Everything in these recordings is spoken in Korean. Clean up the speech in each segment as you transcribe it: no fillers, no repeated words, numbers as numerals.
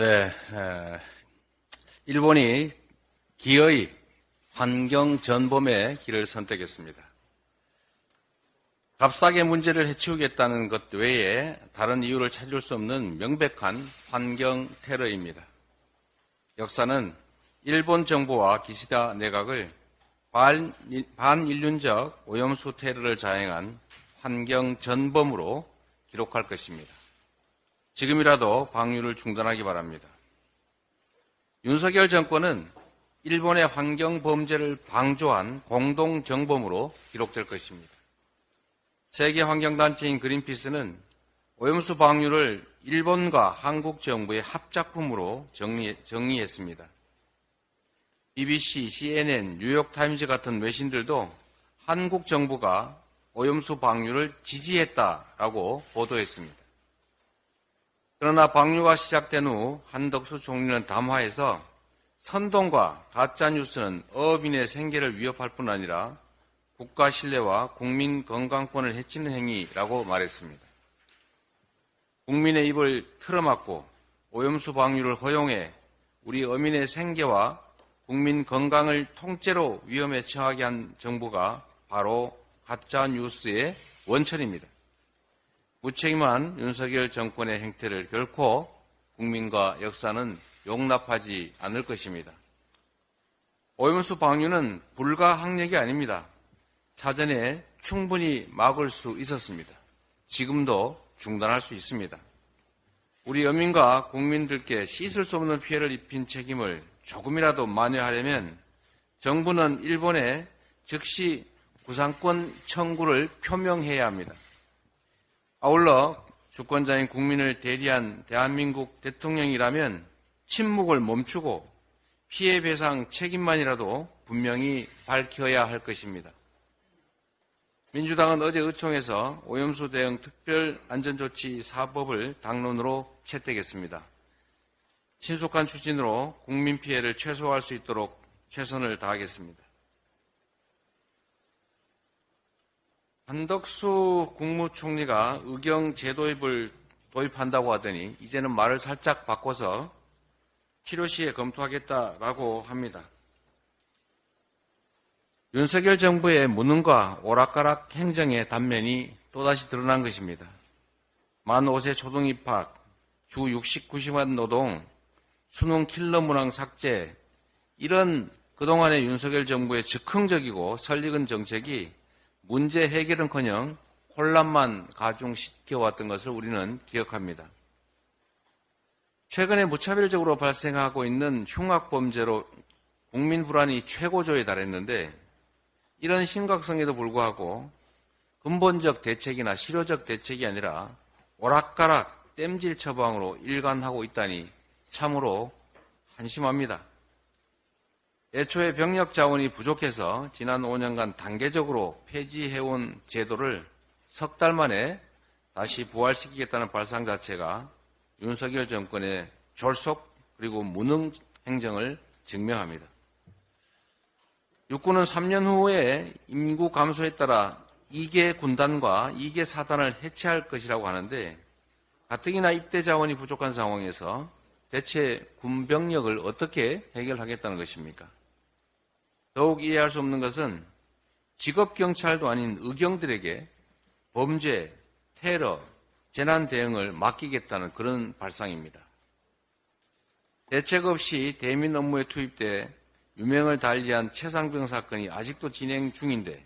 네, 일본이 기어이 환경 전범의 길을 선택했습니다. 값싸게 문제를 해치우겠다는 것 외에 다른 이유를 찾을 수 없는 명백한 환경 테러입니다. 역사는 일본 정부와 기시다 내각을 반인륜적 오염수 테러를 자행한 환경 전범으로 기록할 것입니다. 지금이라도 방류를 중단하기 바랍니다. 윤석열 정권은 일본의 환경 범죄를 방조한 공동정범으로 기록될 것입니다. 세계환경단체인 그린피스는 오염수 방류를 일본과 한국 정부의 합작품으로 정의했습니다. BBC, CNN, 뉴욕타임즈 같은 외신들도 한국 정부가 오염수 방류를 지지했다라고 보도했습니다. 그러나 방류가 시작된 후 한덕수 총리는 담화에서 선동과 가짜뉴스는 어업인의 생계를 위협할 뿐 아니라 국가 신뢰와 국민 건강권을 해치는 행위라고 말했습니다. 국민의 입을 틀어막고 오염수 방류를 허용해 우리 어민의 생계와 국민 건강을 통째로 위험에 처하게 한 정부가 바로 가짜뉴스의 원천입니다. 무책임한 윤석열 정권의 행태를 결코 국민과 역사는 용납하지 않을 것입니다. 오염수 방류는 불가항력이 아닙니다. 사전에 충분히 막을 수 있었습니다. 지금도 중단할 수 있습니다. 우리 어민과 국민들께 씻을 수 없는 피해를 입힌 책임을 조금이라도 만회하려면 정부는 일본에 즉시 구상권 청구를 표명해야 합니다. 아울러 주권자인 국민을 대리한 대한민국 대통령이라면 침묵을 멈추고 피해 배상 책임만이라도 분명히 밝혀야 할 것입니다. 민주당은 어제 의총에서 오염수 대응 특별안전조치 4법을 당론으로 채택했습니다. 신속한 추진으로 국민 피해를 최소화할 수 있도록 최선을 다하겠습니다. 한덕수 국무총리가 의경 제도입을 도입한다고 하더니 이제는 말을 살짝 바꿔서 필요시에 검토하겠다라고 합니다. 윤석열 정부의 무능과 오락가락 행정의 단면이 또다시 드러난 것입니다. 만 5세 초등 입학, 주 60, 90만 노동, 수능 킬러 문항 삭제, 이런 그동안의 윤석열 정부의 즉흥적이고 설익은 정책이 문제 해결은커녕 혼란만 가중시켜왔던 것을 우리는 기억합니다. 최근에 무차별적으로 발생하고 있는 흉악범죄로 국민 불안이 최고조에 달했는데 이런 심각성에도 불구하고 근본적 대책이나 실효적 대책이 아니라 오락가락 땜질 처방으로 일관하고 있다니 참으로 한심합니다. 애초에 병력 자원이 부족해서 지난 5년간 단계적으로 폐지해온 제도를 석 달 만에 다시 부활시키겠다는 발상 자체가 윤석열 정권의 졸속 그리고 무능 행정을 증명합니다. 육군은 3년 후에 인구 감소에 따라 2개 군단과 2개 사단을 해체할 것이라고 하는데 가뜩이나 입대 자원이 부족한 상황에서 대체 군병력을 어떻게 해결하겠다는 것입니까? 더욱 이해할 수 없는 것은 직업경찰도 아닌 의경들에게 범죄, 테러, 재난 대응을 맡기겠다는 그런 발상입니다. 대책 없이 대민 업무에 투입돼 유명을 달리한 최상병 사건이 아직도 진행 중인데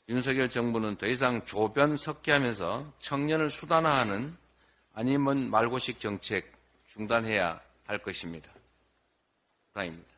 윤석열 정부는 더 이상 조변석계하면서 청년을 수단화하는 아니면 말고식 정책 중단해야 할 것입니다. 이상입니다.